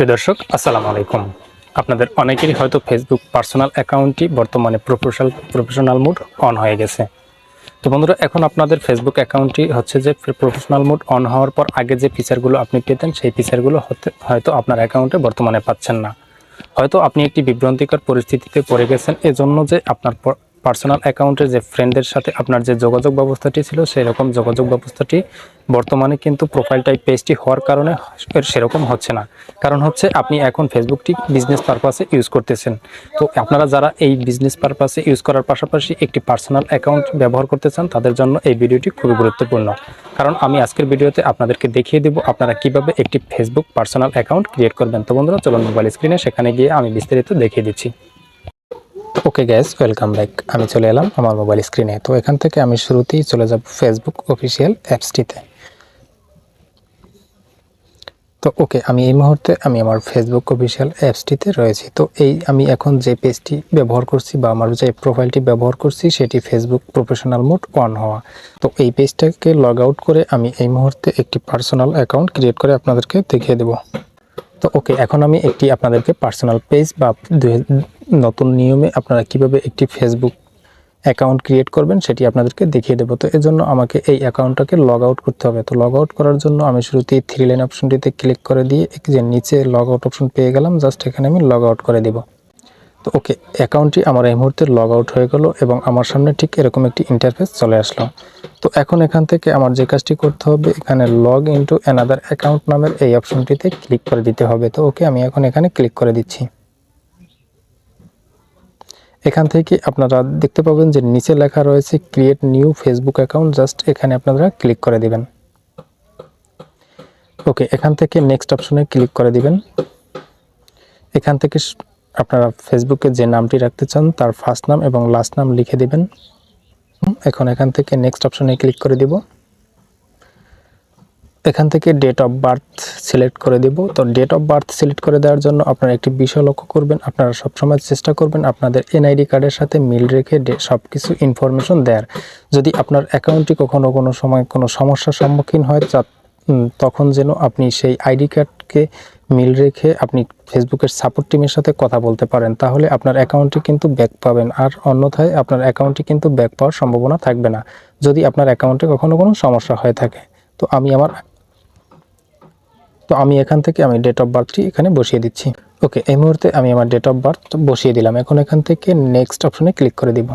প্রিয় দর্শক, আসসালামু আলাইকুম। আপনাদের অনেকেরই হয়তো ফেসবুক পার্সোনাল অ্যাকাউন্টটি বর্তমানে প্রফেশনাল মোড অন হয়ে গেছে। তো বন্ধুরা, এখন আপনাদের ফেসবুক অ্যাকাউন্টটি হচ্ছে যে প্রফেশনাল মোড অন হওয়ার পর আগে যে ফিচারগুলো আপনি পেতেন সেই ফিচারগুলো হয়তো আপনার অ্যাকাউন্টে বর্তমানে পাচ্ছেন না। হয়তো আপনি একটি বিভ্রান্তিকর পরিস্থিতিতে পড়ে গেছেন, এজন্য যে আপনার পার্সোনাল অ্যাকাউন্টের যে ফ্রেন্ডদের সাথে আপনার যে যোগাযোগ ব্যবস্থাটি ছিল সেই রকম যোগাযোগ ব্যবস্থাটি বর্তমানে কিন্তু প্রোফাইল টাইপ পেজটি হওয়ার কারণে সেরকম হচ্ছে না। কারণ হচ্ছে আপনি এখন ফেসবুকটি বিজনেস পারপাসে ইউজ করতেছেন। তো আপনারা যারা এই বিজনেস পারপাসে ইউজ করার পাশাপাশি একটি পার্সোনাল অ্যাকাউন্ট ব্যবহার করতে চান তাদের জন্য এই ভিডিওটি খুবই গুরুত্বপূর্ণ। কারণ আমি আজকের ভিডিওতে আপনাদেরকে দেখিয়ে দেব আপনারা কিভাবে একটি ফেসবুক পার্সোনাল অ্যাকাউন্ট ক্রিয়েট করবেন। তো বন্ধুরা, চলুন মোবাইল স্ক্রিনে সেখানে গিয়ে আমি বিস্তারিত দেখিয়ে দিচ্ছি। Okay guys, welcome back. আমি চলে এলাম আমার মোবাইল স্ক্রিনে। তো এখান থেকে আমি শুরুতেই চলে যাব ফেসবুক অফিসিয়াল অ্যাপসটিতে। তো ওকে, আমি এই মুহূর্তে আমার ফেসবুক অফিসিয়াল অ্যাপসটিতে রয়েছি। তো আমি এখন যে পেজটি ব্যবহার করছি বা আমার যে প্রোফাইলটি ব্যবহার করছি সেটি ফেসবুক প্রফেশনাল মোড অন হওয়া। তো এই পেজটাকে লগ আউট করে আমি এই মুহূর্তে একটি পার্সোনাল অ্যাকাউন্ট ক্রিয়েট করে আপনাদেরকে দেখিয়ে দেব। তো ওকে, এখন আমি আপনাদেরকে পার্সোনাল পেজ বা নতুন নিয়মে আপনারা কিভাবে একটি ফেসবুক অ্যাকাউন্ট ক্রিয়েট করবেন সেটি আপনাদেরকে দেখিয়ে দেবো। তো এর জন্য আমাকে এই অ্যাকাউন্টটাকে লগ আউট করতে হবে। তো লগ আউট করার জন্য আমি শুরুতেই 3 লাইন অপশনটিতে ক্লিক করে দিয়ে যে নিচে লগ আউট অপশন পেয়ে গেলাম, জাস্ট এখানে আমি লগ আউট করে দেব। তো ওকে, অ্যাকাউন্টটি আমার এই মুহূর্তে লগ আউট হয়ে গেল এবং আমার সামনে ঠিক এরকম একটি ইন্টারফেস চলে আসলো। তো এখন এখান থেকে আমার যে কাজটি করতে হবে, এখানে লগ ইনটু অ্যানাদার অ্যাকাউন্ট নামের এই অপশনটিতে ক্লিক করে দিতে হবে। তো ওকে, আমি এখন এখানে ক্লিক করে দিচ্ছি। এখান থেকে আপনারা দেখতে পাবেন যে নিচে লেখা রয়েছে create new Facebook account, just এখানে আপনারা ক্লিক করে দিবেন। ওকে, এখান থেকে নেক্সট অপশনে ক্লিক করে দিবেন। এখান থেকে আপনারা ফেসবুকে যে নামটি রাখতে চান তার ফার্স্ট নাম এবং লাস্ট নাম লিখে দিবেন। এখন এখান থেকে নেক্সট অপশনে ক্লিক করে দিব। এখান থেকে ডেট অফ বার্থ সিলেক্ট করে দেব। তো ডেট অফ বার্থ সিলেক্ট করে দেওয়ার জন্য আপনারা একটি বিষয় লক্ষ্য করবেন, আপনারা সবসময় চেষ্টা করবেন আপনাদের এনআইডি কার্ডের সাথে মিল রেখে সব কিছু ইনফরমেশন দেওয়ার। যদি আপনার অ্যাকাউন্টটি কখনো কোনো সময় কোনো সমস্যার সম্মুখীন হয় তখন যেন আপনি সেই আইডি কার্ডকে মিল রেখে আপনি ফেসবুকের সাপোর্ট টিমের সাথে কথা বলতে পারেন, তাহলে আপনার অ্যাকাউন্টটি কিন্তু ব্যাক পাবেন। আর অন্যথায় আপনার অ্যাকাউন্টটি কিন্তু ব্যাক পাওয়ার সম্ভাবনা থাকবে না যদি আপনার অ্যাকাউন্টে কখনো কোনো সমস্যা হয়ে থাকে। তো আমি এখান থেকে ডেট অফ বার্থটি এখানে বসিয়ে দিচ্ছি। ওকে, এই মুহূর্তে আমি আমার ডেট অফ বার্থ বসিয়ে দিলাম। এখন এখান থেকে নেক্সট অপশনে ক্লিক করে দিব।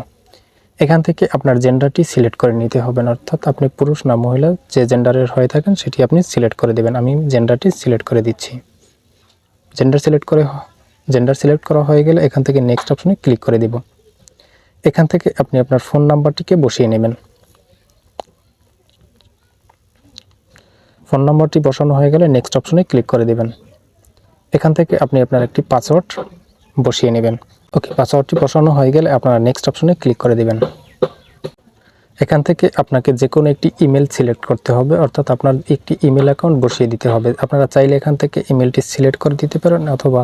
এখান থেকে আপনার জেন্ডারটি সিলেক্ট করে নিতে হবে, অর্থাৎ আপনি পুরুষ না মহিলা যে জেন্ডারের হয়ে থাকেন সেটি আপনি সিলেক্ট করে দেবেন। আমি জেন্ডারটি সিলেক্ট করে দিচ্ছি। জেন্ডার সিলেক্ট করা হয়ে গেলে এখান থেকে নেক্সট অপশনে ক্লিক করে দিব। এখান থেকে আপনি আপনার ফোন নাম্বারটিকে বসিয়ে নেবেন। ফোন নাম্বারটি বসানো হয়ে গেলে নেক্সট অপশনে ক্লিক করে দেবেন। এখান থেকে আপনি আপনার একটি পাসওয়ার্ড বসিয়ে নেবেন। ওকে, পাসওয়ার্ডটি বসানো হয়ে গেলে আপনারা নেক্সট অপশনে ক্লিক করে দেবেন। এখান থেকে আপনাকে যে কোনো একটি ইমেল সিলেক্ট করতে হবে, অর্থাৎ আপনার একটি ইমেল অ্যাকাউন্ট বসিয়ে দিতে হবে। আপনারা চাইলে এখান থেকে ইমেলটি সিলেক্ট করে দিতে পারেন অথবা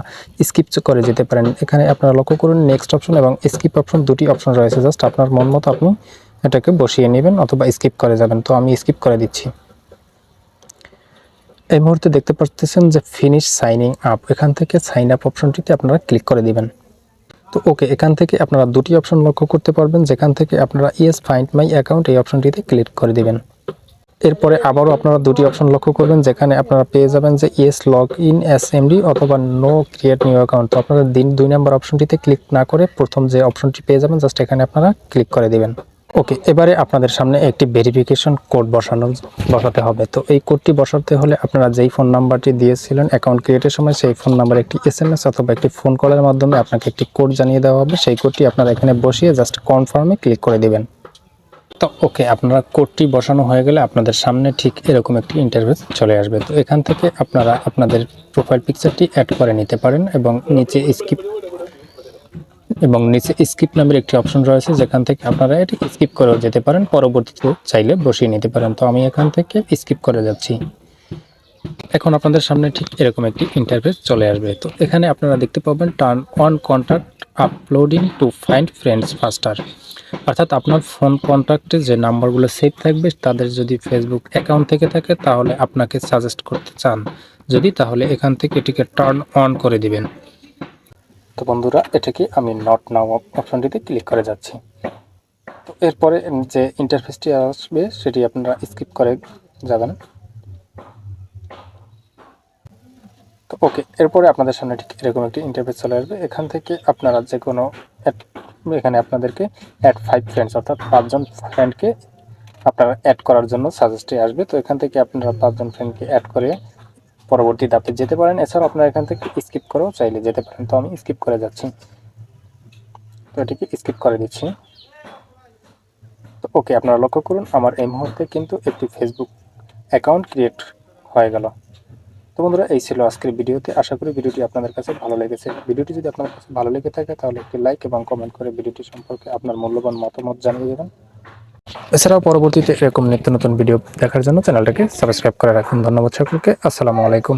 স্কিপ করে যেতে পারেন। এখানে আপনারা লক্ষ্য করুন নেক্সট অপশন এবং স্কিপ অপশন দুটি অপশন রয়েছে, জাস্ট আপনার মন মতো আপনি এটাকে বসিয়ে নেবেন অথবা স্কিপ করে যাবেন। তো আমি স্কিপ করে দিচ্ছি। এই মুহূর্তে দেখতে পাচ্ছেন যে ফিনিশ সাইনিং আপ, এখান থেকে সাইন আপ অপশনটিতে আপনারা ক্লিক করে দিবেন। তো ওকে, এখান থেকে আপনারা দুটি অপশন লক্ষ্য করতে পারবেন, যেখান থেকে আপনারা ইয়েস ফাইন্ড মাই অ্যাকাউন্ট এই অপশনটিতে ক্লিক করে দিবেন। এরপরে আবারও আপনারা দুটি অপশন লক্ষ্য করবেন, যেখানে আপনারা পেয়ে যাবেন যে ইয়েস লগ ইন এসএমডি অথবা নো ক্রিয়েট নিউ অ্যাকাউন্ট। তো আপনারা 2 নম্বর অপশনটিতে ক্লিক না করে প্রথম যে অপশনটি পেয়ে যাবেন জাস্ট এখানে আপনারা ক্লিক করে দিবেন। ওকে, এবারে আপনাদের সামনে একটি ভেরিফিকেশন কোড বসাতে হবে। তো এই কোডটি বসাতে হলে আপনারা যেই ফোন নাম্বারটি দিয়েছিলেন অ্যাকাউন্ট ক্রিয়েটের সময় সেই ফোন নাম্বারে একটি এসএমএস অথবা একটি ফোন কলের মাধ্যমে আপনাকে একটি কোড জানিয়ে দেওয়া হবে। সেই কোডটি আপনারা এখানে বসিয়ে জাস্ট কনফার্মে ক্লিক করে দেবেন। তো ওকে, আপনারা কোডটি বসানো হয়ে গেলে আপনাদের সামনে ঠিক এরকম একটি ইন্টারফেস চলে আসবে। তো এখান থেকে আপনারা আপনাদের প্রোফাইল পিকচারটি অ্যাড করে নিতে পারেন এবং নিচে স্কিপ নামের একটি অপশন রয়েছে, যেখান থেকে আপনারা এটি স্কিপ করেও যেতে পারেন, পরবর্তীতে চাইলে বসিয়ে নিতে পারেন। তো আমি এখান থেকে স্কিপ করে যাচ্ছি। এখন আপনাদের সামনে ঠিক এরকম একটি ইন্টারফেস চলে আসবে। তো এখানে আপনারা দেখতে পাবেন turn on contact uploading to find friends ফাস্টার, অর্থাৎ আপনার ফোন কন্ট্যাক্টে যে নাম্বারগুলো সেভ থাকবে তাদের যদি ফেসবুক অ্যাকাউন্ট থেকে থাকে তাহলে আপনাকে সাজেস্ট করতে চান যদি, তাহলে এখান থেকে এটিকে টার্ন অন করে দিবেন। তো বন্ধুরা, এটাকে আমি নট নাও অপশনটিতে ক্লিক করে যাচ্ছি। তো এরপরে যে ইন্টারফেসটি আসবে সেটি আপনারা স্কিপ করে যাবেন। তো ওকে, এরপরে আপনাদের সামনে ঠিক এরকম একটি ইন্টারফেস চলে আসবে। এখান থেকে আপনারা যে কোনো এখানে আপনাদেরকে অ্যাড 5 ফ্রেন্ডস অর্থাৎ 5 জন ফ্রেন্ডকে আপনারা অ্যাড করার জন্য সাজেস্টে আসবে। তো এখান থেকে আপনারা 5 জন ফ্রেন্ডকে অ্যাড করে পরবর্তী ধাপে যেতে পারেন। এছাড়াও আপনারা এখান থেকে স্কিপ করেও চাইলে যেতে পারেন। তো আমি স্কিপ করে যাচ্ছি, তো এটিকে স্কিপ করে দিচ্ছি। তো ওকে, আপনারা লক্ষ্য করুন আমার এই মুহূর্তে কিন্তু একটি ফেসবুক অ্যাকাউন্ট ক্রিয়েট হয়ে গেল। তো বন্ধুরা, এই ছিল আজকের ভিডিওতে। আশা করি ভিডিওটি আপনাদের কাছে ভালো লেগেছে। ভিডিওটি যদি আপনার কাছে ভালো লেগে থাকে তাহলে একটি লাইক এবং কমেন্ট করে ভিডিওটি সম্পর্কে আপনার মূল্যবান মতামত জানিয়ে দেবেন। এছাড়াও পরবর্তীতে এরকম নিত্য নতুন ভিডিও দেখার জন্য চ্যানেলটাকে সাবস্ক্রাইব করে রাখুন। ধন্যবাদ সকলকে। আসসালামু আলাইকুম।